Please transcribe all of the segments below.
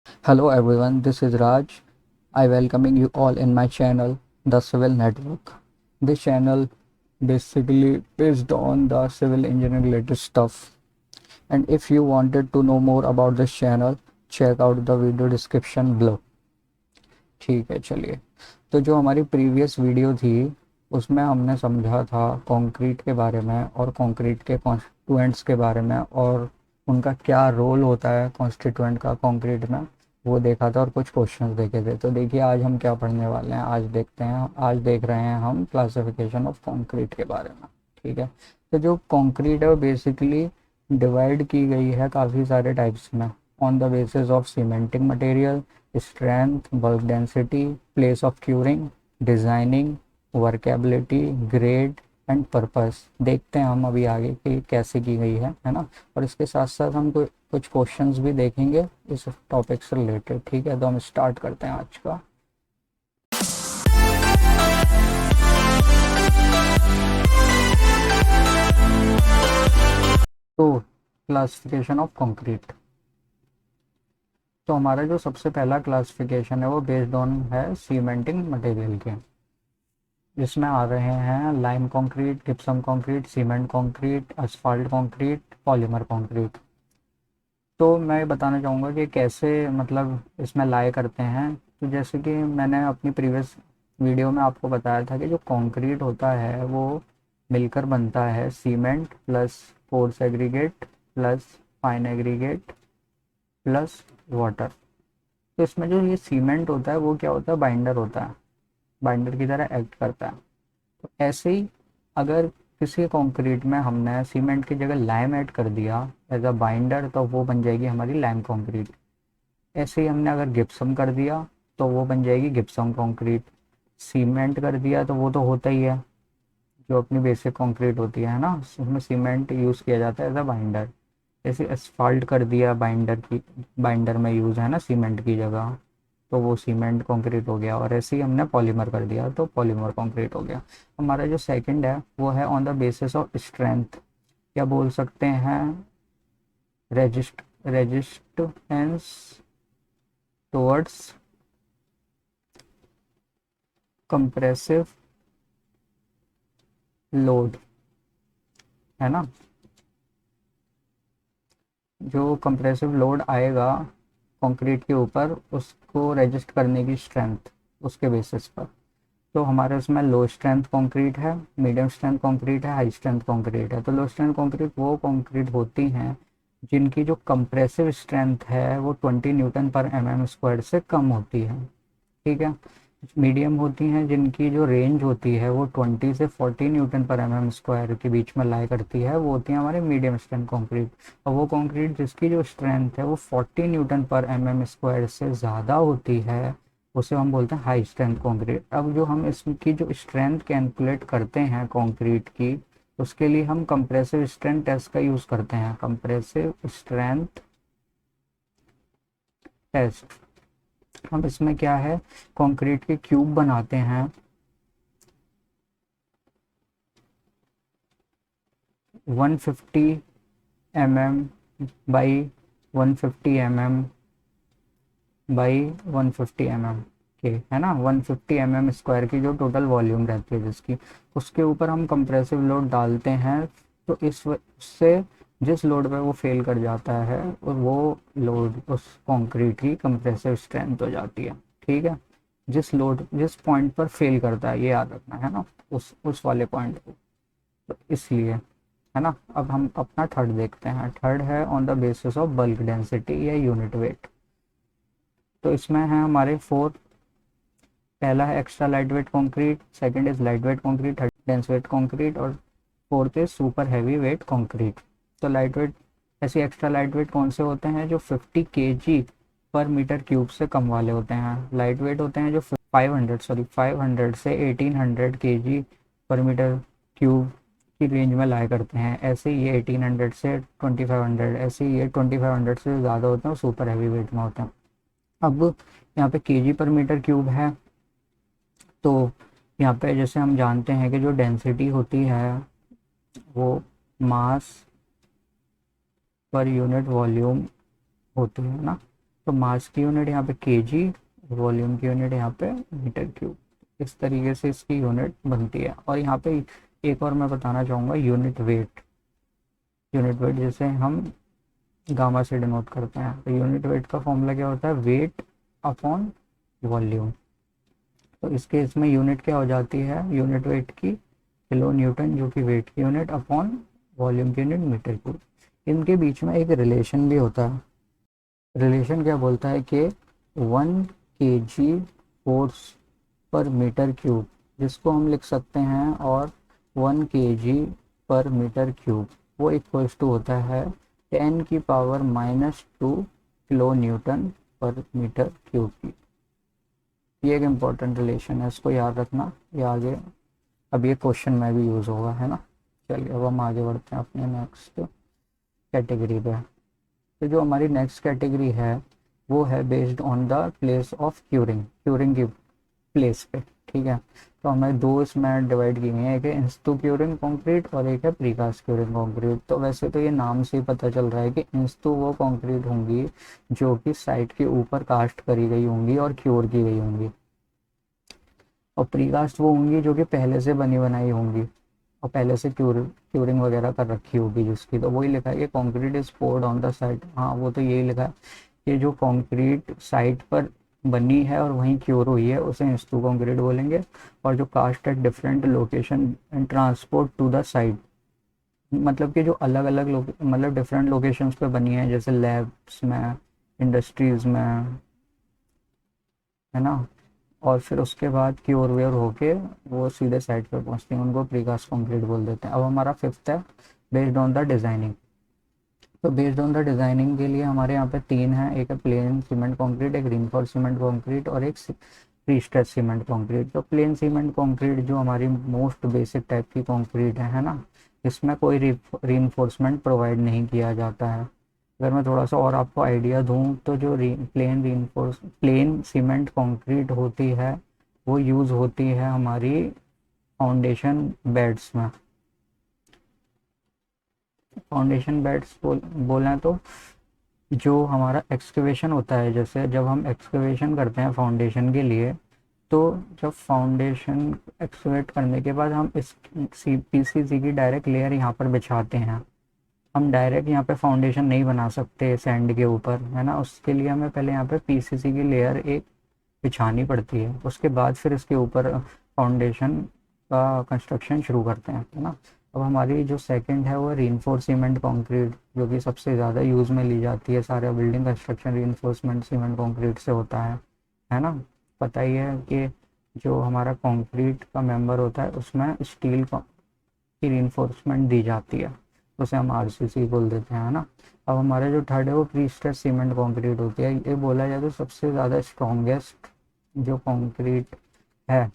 Hello everyone, this is Raj. I welcoming you all in my channel, The Civil Network. This channel basically based on the civil engineering related stuff. And if you wanted to know more about this channel, check out the video description below. ठीक है, चलिए। तो जो हमारी previous video थी उसमें हमने समझा था कंक्रीट के बारे में और कंक्रीट के कॉन्स्टिट्यूएंट्स के बारे में और उनका क्या रोल होता है कॉन्स्टिट्यूएंट का कंक्रीट में, वो देखा था और कुछ क्वेश्चंस देखे थे। तो देखिए आज हम क्या पढ़ने वाले हैं। आज देख रहे हैं हम क्लासिफिकेशन ऑफ कंक्रीट के बारे में। ठीक है। तो जो कंक्रीट है वो बेसिकली डिवाइड की गई है काफ़ी सारे टाइप्स में on the basis of cementing material, strength, bulk density, place of curing, designing, workability, grade and purpose. देखते हैं हम अभी आगे कि कैसे की गई है ना। और इसके साथ साथ हम कुछ क्वेश्चंस भी देखेंगे इस टॉपिक से रिलेटेड। ठीक है, तो हम स्टार्ट करते हैं आज का। तो क्लासिफिकेशन ऑफ कंक्रीट। तो हमारा जो सबसे पहला क्लासिफिकेशन है वो बेस्ड ऑन है सीमेंटिंग मटेरियल के, जिसमें आ रहे हैं lime concrete, gypsum concrete, cement concrete, asphalt concrete, polymer concrete. तो मैं बताना चाहूँगा कि कैसे मतलब इसमें लाए करते हैं। तो जैसे कि मैंने अपनी प्रीवियस वीडियो में आपको बताया था कि जो कंक्रीट होता है वो मिलकर बनता है cement plus coarse aggregate plus fine aggregate plus water. तो इसमें जो ये सीमेंट होता है वो क्या होता है, बाइंडर होता है, बाइंडर की तरह एक्ट करता है। तो ऐसे ही अगर किसी कंक्रीट में हमने सीमेंट की जगह लाइम ऐड कर दिया एज अ बाइंडर तो वो बन जाएगी हमारी लाइम कंक्रीट। ऐसे ही हमने अगर गिप्सम कर दिया तो वो बन जाएगी गिप्सम कंक्रीट। सीमेंट कर दिया तो वो तो होता ही है, जो अपनी बेसिक कंक्रीट होती है ना, उसमें सीमेंट यूज़ किया जाता है एज अ बाइंडर। जैसे एसफाल्ट कर दिया, बाइंडर में यूज़ है ना सीमेंट की जगह, तो वो सीमेंट कंक्रीट हो गया। और ऐसे ही हमने पॉलीमर कर दिया तो पॉलीमर कंक्रीट हो गया। हमारा जो सेकंड है वो है on the basis of strength, या बोल सकते हैं रेजिस्टेंस टुवर्ड्स कंप्रेसिव लोड, है ना। जो कंप्रेसिव लोड आएगा कंक्रीट के ऊपर उसको रेजिस्ट करने की स्ट्रेंथ, उसके बेसिस पर। तो हमारे उसमें लो स्ट्रेंथ कंक्रीट है, मीडियम स्ट्रेंथ कंक्रीट है, हाई स्ट्रेंथ कंक्रीट है। तो लो स्ट्रेंथ कंक्रीट वो कंक्रीट होती हैं जिनकी जो कंप्रेसिव स्ट्रेंथ है वो 20 न्यूटन पर एम स्क्वायर से कम होती है। ठीक है। मीडियम होती हैं जिनकी जो रेंज होती है वो 20 से 40 न्यूटन पर एम स्क्वायर के बीच में लाई करती है, वो होती है हमारी मीडियम स्ट्रेंथ कंक्रीट। और वो कंक्रीट जिसकी जो स्ट्रेंथ है वो 40 न्यूटन पर एम स्क्वायर से ज़्यादा होती है उसे हम बोलते हैं हाई स्ट्रेंथ कंक्रीट। अब जो हम इसकी जो स्ट्रेंथ कैलकुलेट करते हैं कंक्रीट की, उसके लिए हम कंप्रेसिव स्ट्रेंथ टेस्ट का यूज़ करते हैं, कंप्रेसिव स्ट्रेंथ टेस्ट। हम इसमें क्या है, कंक्रीट के क्यूब बनाते हैं 150 mm by 150 mm by 150 mm के, है ना। 150 mm स्क्वायर की जो टोटल वॉल्यूम रहती है जिसकी, उसके ऊपर हम कंप्रेसिव लोड डालते हैं। तो इससे जिस लोड पे वो फेल कर जाता है और वो लोड उस कंक्रीट की कंप्रेसिव स्ट्रेंथ हो जाती है। ठीक है। जिस पॉइंट पर फेल करता है ये याद रखना है ना, उस वाले पॉइंट को। तो इसलिए, है ना। अब हम अपना थर्ड देखते हैं। थर्ड है on the basis of bulk density या यूनिट वेट। तो इसमें है हमारे फोर। पहला है extra light weight concrete, second is light weight concrete, third dense weight concrete और fourth is super heavy weight concrete. तो लाइट वेट, ऐसे एक्स्ट्रा लाइट वेट कौन से होते हैं, जो 50 kg पर मीटर क्यूब से कम वाले होते हैं। लाइट वेट होते हैं जो 500 से 1800 kg पर मीटर क्यूब की रेंज में लाया करते हैं। ऐसे ये 1800 से 2500, ऐसे ये 2500 से ज़्यादा होते हैं, सुपर हैवी वेट में होते हैं। अब यहाँ पे केजी पर मीटर क्यूब है। तो यहाँ पे जैसे हम जानते हैं कि जो डेंसिटी होती है वो मास पर यूनिट वॉल्यूम होती है ना। तो मास की यूनिट यहाँ पे केजी, वॉल्यूम की यूनिट यहाँ पे मीटर क्यूब। इस तरीके से इसकी यूनिट बनती है। और यहाँ पे एक और मैं बताना चाहूँगा, यूनिट वेट। यूनिट वेट जैसे हम गामा से डिनोट करते हैं, तो यूनिट वेट का फॉर्मूला क्या होता है, वेट अपॉन वॉल्यूम। तो इस केस में यूनिट क्या हो जाती है यूनिट वेट की, किलो न्यूटन, जो कि वेट की यूनिट, अपॉन वॉल्यूम की यूनिट मीटर क्यूब। इनके बीच में एक रिलेशन भी होता है। रिलेशन क्या बोलता है कि 1 kg फोर्स पर मीटर क्यूब, जिसको हम लिख सकते हैं, और 1 kg पर मीटर क्यूब, वो इक्वल्स टू होता है 10⁻⁻2 kilo Newton per metre cube की। ये एक इम्पॉर्टेंट रिलेशन है, इसको याद रखना, ये आगे अब ये क्वेश्चन में भी यूज़ होगा, है ना। चलिए अब हम आगे बढ़ते हैं अपने नेक्स्ट कैटेगरी पे। तो जो हमारी नेक्स्ट कैटेगरी है वो है based on the place of curing, curing की प्लेस पे, ठीक है। तो हमें दो इसमें डिवाइड की गई हैं, एक है इंस्टू क्यूरिंग कंक्रीट और एक है प्रीकास्ट क्यूरिंग कंक्रीट। तो वैसे तो ये नाम से ही पता चल रहा है कि इंस्टू वो कंक्रीट होंगी जो कि साइट के ऊपर कास्ट करी गई होंगी और क्योर की गई होंगी, और प्रीकास्ट वो होंगी जो कि पहले से बनी बनाई होंगी और पहले से क्यूरिंग वगैरह कर रखी होगी जिसकी। तो वही लिखा है कि concrete is poured on the site. हाँ, वो तो यही लिखा है कि जो कंक्रीट साइट पर बनी है और वहीं क्योर हुई है उसे इंस्टू कंक्रीट बोलेंगे। और जो cast at different location and transport to the site, मतलब कि जो अलग अलग मतलब डिफरेंट लोकेशंस पे बनी है, जैसे लैब्स में, इंडस्ट्रीज में, है ना, और फिर उसके बाद क्योर वेयर होके वो सीधे साइड पे पहुंचती हैं, उनको प्रीकास्ट कंक्रीट बोल देते हैं। अब हमारा फिफ्थ है बेस्ड ऑन द डिज़ाइनिंग। तो बेस्ड ऑन द डिज़ाइनिंग के लिए हमारे यहाँ पे तीन है, एक है प्लेन सीमेंट कंक्रीट, एक रीइंफोर्स्ड सीमेंट कंक्रीट और एक प्री स्ट्रेच सीमेंट कंक्रीट। तो प्लेन सीमेंट कंक्रीट जो हमारी मोस्ट बेसिक टाइप की कंक्रीट है ना, इसमें कोई रीइंफोर्समेंट प्रोवाइड नहीं किया जाता है। अगर मैं थोड़ा सा और आपको आइडिया दूं तो जो प्लेन सीमेंट कंक्रीट होती है वो यूज़ होती है हमारी फाउंडेशन बेड्स में। फाउंडेशन बेड्स बोलें तो जो हमारा एक्सकवेशन होता है, जैसे जब हम एक्सकवेशन करते हैं फाउंडेशन के लिए, तो जब फाउंडेशन एक्सकवेट करने के बाद हम इस पीसीसी की डायरेक्ट लेयर यहाँ पर बिछाते हैं। हम डायरेक्ट यहाँ पे फाउंडेशन नहीं बना सकते सैंड के ऊपर, है ना, उसके लिए हमें पहले यहाँ पे पीसीसी की लेयर एक बिछानी पड़ती है, उसके बाद फिर इसके ऊपर फाउंडेशन का कंस्ट्रक्शन शुरू करते हैं, है ना। अब हमारी जो सेकंड है वो रीइंफोर्स सीमेंट कंक्रीट, जो कि सबसे ज़्यादा यूज़ में ली जाती है, सारा building construction reinforcement cement concrete से होता है ना। पता ही है कि जो हमारा कंक्रीट का मेंबर होता है उसमें स्टील की रीइंफोर्समेंट दी जाती है, उसे हम आरसीसी बोल देते हैं, है ना। अब हमारा जो थर्ड है वो प्री स्ट्रेच सीमेंट कंक्रीट होती है। ये बोला जाए तो सबसे ज़्यादा स्ट्रॉन्गेस्ट जो कंक्रीट है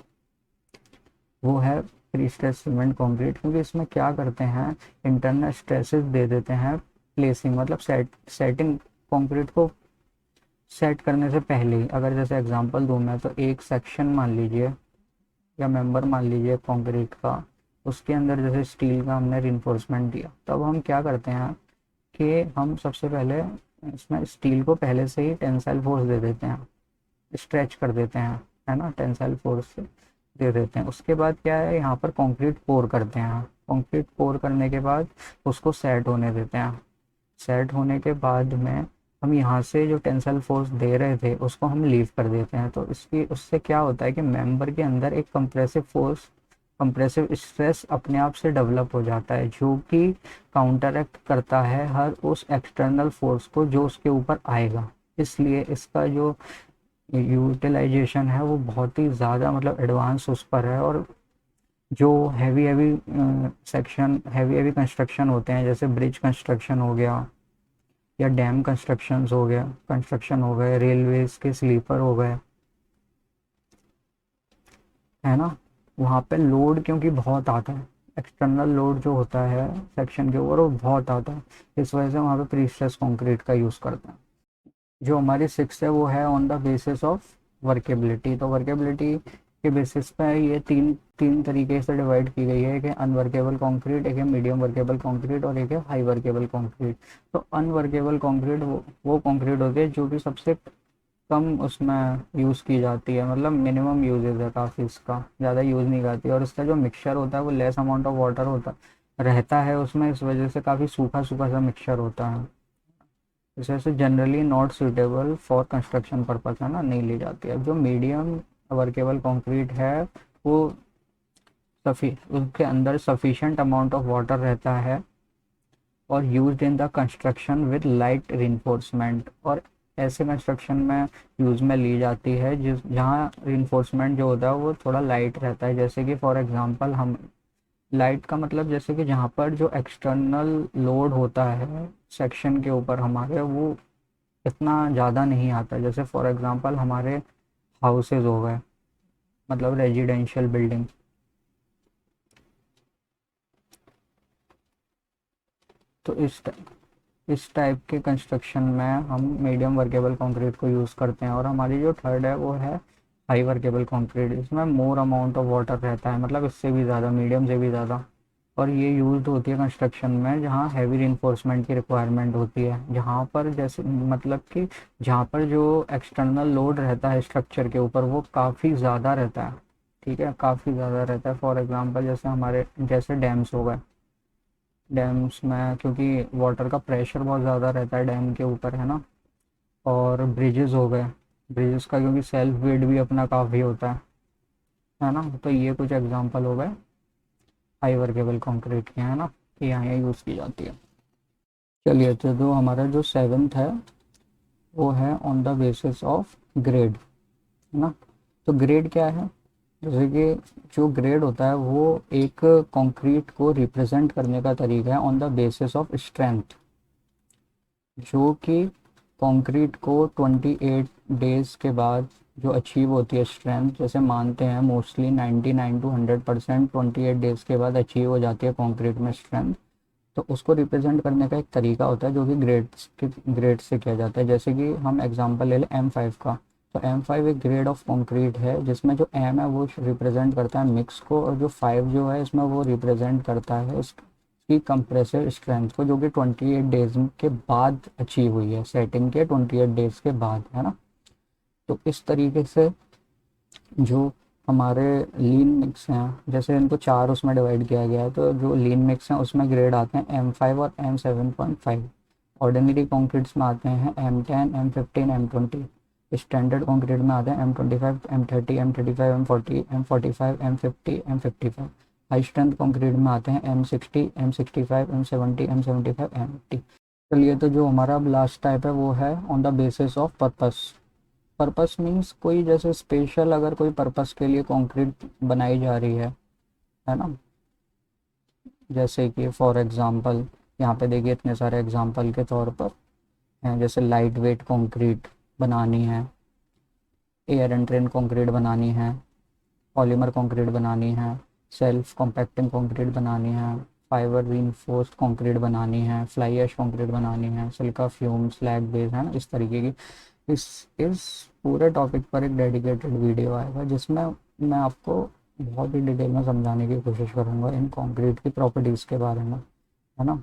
वो है प्री स्ट्रेच सीमेंट कंक्रीट, क्योंकि इसमें क्या करते हैं, इंटरनल स्ट्रेसेस दे देते हैं प्लेसिंग, मतलब सेटिंग कंक्रीट को सेट करने से पहले ही। अगर जैसे एग्जांपल दूं मैं, तो एक सेक्शन मान लीजिए या मेंबर मान लीजिए कंक्रीट का, उसके अंदर जैसे स्टील का हमने रिइंफोर्समेंट दिया, तब हम क्या करते हैं कि हम सबसे पहले इसमें स्टील को पहले से ही टेंसाइल फोर्स दे देते हैं, स्ट्रेच कर देते हैं, है ना, टेंसाइल फोर्स दे देते हैं। उसके बाद क्या है, यहाँ पर कंक्रीट पोर करते हैं। कंक्रीट पोर करने के बाद उसको सेट होने देते हैं। सेट होने के बाद में हम यहाँ से जो टेंसाइल फोर्स दे रहे थे उसको हम लीव कर देते हैं। तो इसकी उससे क्या होता है कि मेंबर के अंदर एक कंप्रेसिव फोर्स, कंप्रेसिव स्ट्रेस अपने आप से डेवलप हो जाता है, जो कि काउंटरएक्ट करता है हर उस एक्सटर्नल फोर्स को जो उसके ऊपर आएगा। इसलिए इसका जो यूटिलाइजेशन है वो बहुत ही ज़्यादा मतलब एडवांस उस पर है। और जो heavy heavy section, heavy heavy construction होते हैं, जैसे ब्रिज कंस्ट्रक्शन हो गया या डैम कंस्ट्रक्शन हो गए, रेलवेज के स्लीपर हो गए, है ना, वहाँ पे लोड क्योंकि बहुत आता है, एक्सटर्नल लोड जो होता है सेक्शन के ऊपर वो बहुत आता है, इस वजह से वहाँ पे प्री स्ट्रेस कंक्रीट का यूज़ करते हैं। जो हमारी सिक्स है वो है on the basis of workability. तो वर्केबिलिटी के बेसिस पे ये तीन तीन तरीके से डिवाइड की गई है, एक है अनवर्केबल कंक्रीट, एक है मीडियम वर्केबल कंक्रीट और एक है हाई वर्केबल कंक्रीट। तो अनवर्केबल कंक्रीट वो कंक्रीट होती है जो कि सबसे कम उसमें यूज़ की जाती है, मतलब मिनिमम यूजेज है काफ़ी, इसका ज़्यादा यूज़ नहीं करती, और इसका जो मिक्सचर होता है वो लेस अमाउंट ऑफ वाटर होता रहता है उसमें, इस वजह से काफ़ी सूखा सूखा सा मिक्सचर होता है। इस वजह से generally not suitable for construction purpose, है ना, नहीं ली जाती है। अब जो मीडियम वर्केबल कंक्रीट है वो उसके अंदर सफिशिएंट अमाउंट ऑफ वाटर रहता है और used in the construction with light reinforcement, और ऐसे कंस्ट्रक्शन में यूज़ में ली जाती है जिस जहाँ रिइंफोर्समेंट जो होता है वो थोड़ा लाइट रहता है। जैसे कि फॉर एग्जांपल हम लाइट का मतलब जैसे कि जहाँ पर जो एक्सटर्नल लोड होता है सेक्शन के ऊपर हमारे, वो इतना ज़्यादा नहीं आता। जैसे फॉर एग्जांपल हमारे हाउसेज हो गए, मतलब रेजिडेंशियल बिल्डिंग, तो इस टाइप के कंस्ट्रक्शन में हम मीडियम वर्केबल कंक्रीट को यूज़ करते हैं। और हमारी जो थर्ड है वो है हाई वर्केबल कंक्रीट। इसमें मोर अमाउंट ऑफ वाटर रहता है, मतलब इससे भी ज़्यादा, मीडियम से भी ज़्यादा, और ये यूज्ड होती है कंस्ट्रक्शन में जहाँ हैवी रिइंफोर्समेंट की रिक्वायरमेंट होती है, जहाँ पर जैसे मतलब कि जहाँ पर जो एक्सटर्नल लोड रहता है स्ट्रक्चर के ऊपर वो काफ़ी ज़्यादा रहता है। ठीक है, काफ़ी ज़्यादा रहता है। फॉर एग्जांपल जैसे हमारे जैसे डैम्स हो गए, डैम्स में क्योंकि वाटर का प्रेशर बहुत ज़्यादा रहता है डैम के ऊपर, है ना। और ब्रिजेस हो गए, ब्रिजेस का क्योंकि सेल्फ वेट भी अपना काफ़ी होता है ना। तो ये कुछ एग्जांपल हो गए हाई वर्केबल कंक्रीट के, है ना, कि यहाँ यूज़ की जाती है। चलिए, तो जो हमारा जो सेवेंथ है वो है on the basis of grade, है ना। तो ग्रेड क्या है, जैसे कि जो ग्रेड होता है वो एक कंक्रीट को रिप्रेजेंट करने का तरीका है on the basis of strength, जो कि कंक्रीट को 28 डेज के बाद जो अचीव होती है स्ट्रेंथ, जैसे मानते हैं मोस्टली 99 टू 100% 28 डेज के बाद अचीव हो जाती है कंक्रीट में स्ट्रेंथ। तो उसको रिप्रेजेंट करने का एक तरीका होता है जो कि ग्रेड से किया जाता है। जैसे कि हम एग्जांपल ले लें M5 का, तो M5 एक ग्रेड ऑफ कंक्रीट है जिसमें जो M है वो रिप्रेजेंट करता है मिक्स को, और जो 5 जो है इसमें वो रिप्रेजेंट करता है इसकी कंप्रेसिव स्ट्रेंथ को, जो कि 28 डेज के बाद अचीव हुई है, सेटिंग के 28 डेज के बाद, है ना। तो इस तरीके से जो हमारे लीन मिक्स हैं, जैसे इनको चार उसमें डिवाइड किया गया है, तो जो लीन मिक्स हैं उसमें ग्रेड आते हैं M5 और M7.5। ऑर्डिनरी कॉन्क्रीट्स में आते हैं M10, M15, M20। Standard concrete में आते हैं M25, M30, M35, M40, M45, M50, M55। High strength concrete में आते हैं M60, M65, M70, M75, M80। चलिए, तो जो हमारा लास्ट टाइप है वो है on the basis of purpose. Purpose means कोई जैसे स्पेशल अगर कोई पर्पस के लिए कंक्रीट बनाई जा रही है ना। जैसे कि फॉर एग्जांपल यहाँ पे देखिए इतने सारे एग्जांपल के तौर पर हैं, जैसे लाइट वेट कंक्रीट बनानी है, एयर एंड ट्रेन कंक्रीट बनानी है, पॉलीमर कंक्रीट बनानी है, सेल्फ कॉम्पैक्टिंग कंक्रीट बनानी है, फाइबर रीइंफोर्स्ड कंक्रीट बनानी है, फ्लाई ऐश कंक्रीट बनानी है, सिलिका फ्यूम स्लैग बेस, है ना, इस तरीके की। इस पूरे टॉपिक पर एक डेडिकेटेड वीडियो आएगा जिसमें मैं आपको बहुत ही डिटेल में समझाने की कोशिश करूँगा इन कंक्रीट की प्रॉपर्टीज़ के बारे में, है ना।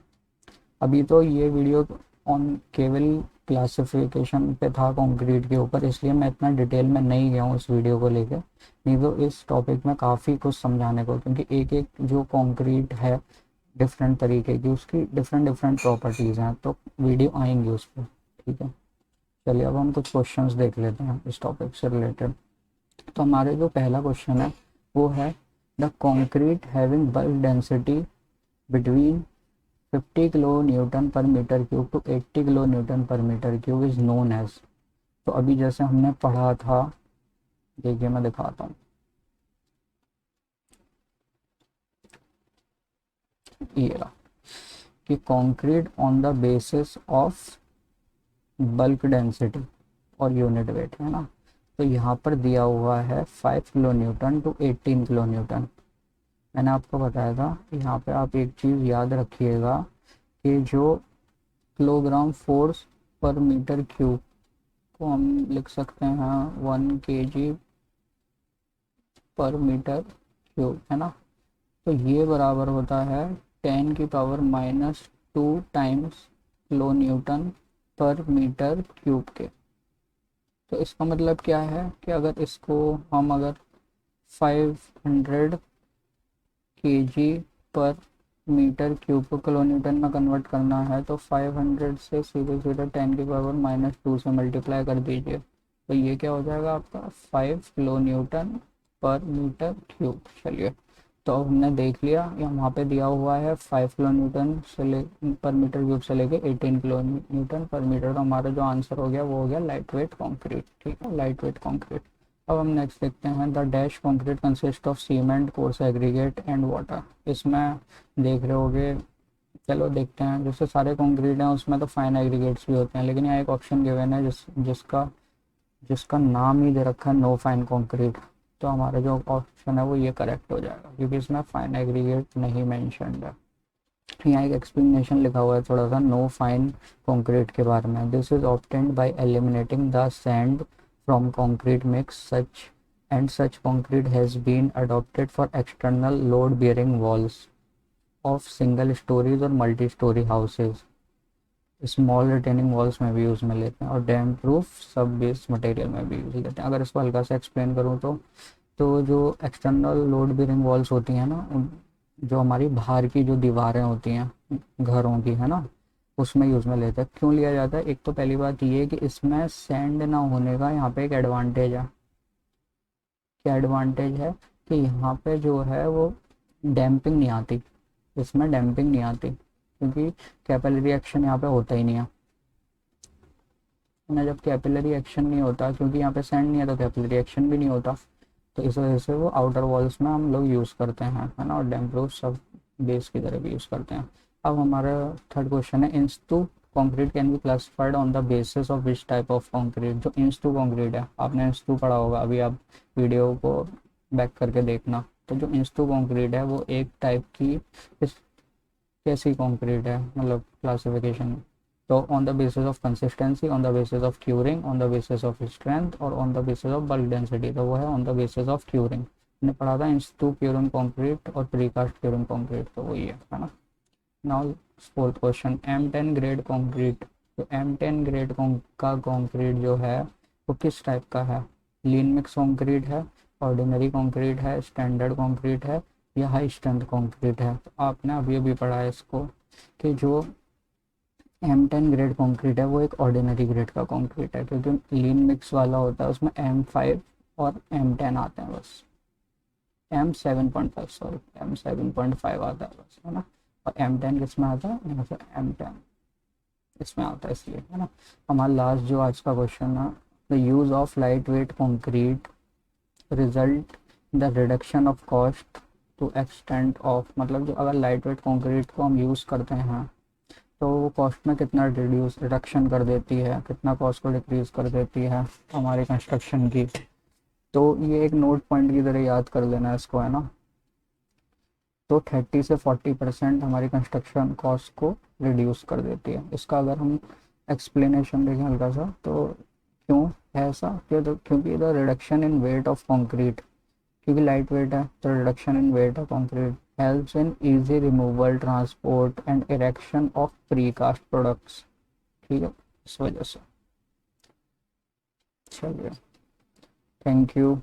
अभी तो ये वीडियो ऑन केवल क्लासिफिकेशन पे था कंक्रीट के ऊपर, इसलिए मैं इतना डिटेल में नहीं गया हूँ इस वीडियो को लेकर। नहीं तो इस टॉपिक में काफ़ी कुछ समझाने को, क्योंकि एक एक जो कंक्रीट है डिफरेंट तरीके की, उसकी डिफरेंट डिफरेंट प्रॉपर्टीज़ हैं, तो वीडियो आएंगी उस पर, ठीक है। चलिए, अब हम कुछ क्वेश्चंस देख लेते हैं इस टॉपिक से रिलेटेड। तो हमारे जो पहला क्वेश्चन है वो है the concrete having bulk density between 50 kilonewton per metre cube to 80 kilonewton per metre cube is known as. तो अभी जैसे हमने पढ़ा था, देखिए मैं दिखाता हूँ, ये रहा कि concrete on the basis of bulk density और यूनिट वेट, है ना। तो यहाँ पर दिया हुआ है 5 kilo newton to 18 kilo newton. मैंने आपको बताया था, यहाँ पे आप एक चीज़ याद रखिएगा कि जो किलोग्राम फोर्स पर मीटर क्यूब को हम लिख सकते हैं 1 kg पर मीटर क्यूब, है ना। तो ये बराबर होता है 10⁻⁻² times kilo Newton per metre cube के। तो इसका मतलब क्या है कि अगर इसको हम अगर 500 kg पर मीटर क्यूब को किलो न्यूटन में कन्वर्ट करना है, तो 500 से सीधे सीधे 10⁻⁻² से मल्टीप्लाई कर दीजिए। तो ये क्या हो जाएगा आपका 5 kilo Newton per metre cube. चलिए, तो अब हमने देख लिया, यहाँ पे दिया हुआ है 5 किलो न्यूटन से ले पर मीटर क्यूब से लेके 18 किलो न्यूटन पर मीटर। तो हमारा जो आंसर हो गया वो हो गया लाइट वेट कॉन्क्रीट। ठीक है, लाइट वेट कॉन्क्रीट। अब हम नेक्स्ट देखते हैं, the dash concrete consist of cement, coarse aggregate and water. इसमें देख रहे होगे, चलो देखते हैं। जैसे सारे कॉन्क्रीट हैं उसमें तो फाइन एग्रीगेट्स भी होते हैं, लेकिन यहाँ एक ऑप्शन गिवन है जिसका जिसका नाम ही दे रखा है नो फाइन कॉन्क्रीट। तो हमारा जो ऑप्शन है वो ये करेक्ट हो जाएगा, क्योंकि इसमें फाइन एग्रीगेट नहीं मेंशन्ड है। यहाँ एक एक्सप्लेनेशन लिखा हुआ है थोड़ा सा नो फाइन कंक्रीट के बारे में। This is obtained by eliminating the sand from concrete mix such and such concrete has been adopted for external load bearing walls of single storeys और multi storey houses. Small retaining walls में भी use में लेते हैं और damp proof sub base material में भी use लेते हैं। अगर इसको हल्का सा एक्सप्लेन करूँ तो जो एक्सटर्नल लोड बियरिंग वॉल्स होती हैं ना, जो हमारी बाहर की जो दीवारें होती हैं घरों की, है ना, उसमें यूज़ में लेते हैं। क्यों लिया जाता है? एक तो पहली बात ये है कि इसमें सैंड ना होने का यहाँ पे एक एडवांटेज है। क्या एडवांटेज है? कि यहाँ पे जो है वो डैम्पिंग नहीं आती, इसमें डैम्पिंग नहीं आती, क्योंकि कैपिलरी एक्शन यहाँ पे होता ही नहीं है ना। जब कैपिलरी एक्शन नहीं होता, क्योंकि यहाँ पे सैंड नहीं है, तो कैपिलरी एक्शन भी नहीं होता। तो इस वजह से वो आउटर वॉल्स में हम लोग यूज़ करते हैं, है ना, और डैम प्रूफ सब बेस की तरह भी यूज़ करते हैं। अब हमारा थर्ड क्वेश्चन है, in situ concrete can be classified on the basis of which type of concrete. जो इंस्तु कंक्रीट है, आपने इंस्तु पढ़ा होगा, अभी आप वीडियो को बैक करके देखना। तो जो इंस्तु कंक्रीट है वो एक टाइप की कैसी कंक्रीट है, मतलब क्लासिफिकेशन। तो on the basis of consistency, on the basis of curing, on the basis of strength और on the basis of bulk density. तो वो है on the basis of curing. हमने पढ़ा था इंस्तु क्यूरिंग कंक्रीट और प्रीकास्ट क्यूरिंग कंक्रीट, तो वही है ना। Now fourth question, M10 grade concrete. तो M10 ग्रेड का कंक्रीट जो है वो किस टाइप का है? लीन मिक्स कंक्रीट है, ऑर्डिनरी कंक्रीट है, स्टैंडर्ड कंक्रीट है, या हाई स्ट्रेंथ कंक्रीट है? तो आपने अभी अभी पढ़ा है इसको कि जो M10 ग्रेड कंक्रीट है वो एक ऑर्डिनरी ग्रेड का कंक्रीट है, क्योंकि लीन मिक्स वाला होता है उसमें M5 और M10 आते हैं बस। M7.5 सॉरी, M7.5 आता है बस, है ना। और M10 किस में आता है? यहाँ से M10 इसमें आता है, इसलिए, है ना। हमारा लास्ट जो आज का क्वेश्चन है, the use of light weight concrete result the reduction of cost to extent of. मतलब जो अगर लाइट वेट कंक्रीट को हम यूज़ करते हैं तो वो कॉस्ट में कितना रिडक्शन कर देती है, कितना कॉस्ट को डिक्रीज कर देती है हमारी कंस्ट्रक्शन की। तो ये एक नोट पॉइंट की तरह याद कर लेना इसको, है ना। तो 30 से 40% हमारी कंस्ट्रक्शन कॉस्ट को रिड्यूस कर देती है। इसका अगर हम एक्सप्लेनेशन देखें हल्का सा, तो क्यों है ऐसा? क्योंकि the reduction in weight of concrete, क्योंकि लाइट वेट है तो reduction in weight of concrete helps in easy removal, transport and erection of precast products। ठीक है, इस वजह से। चलिए, थैंक यू।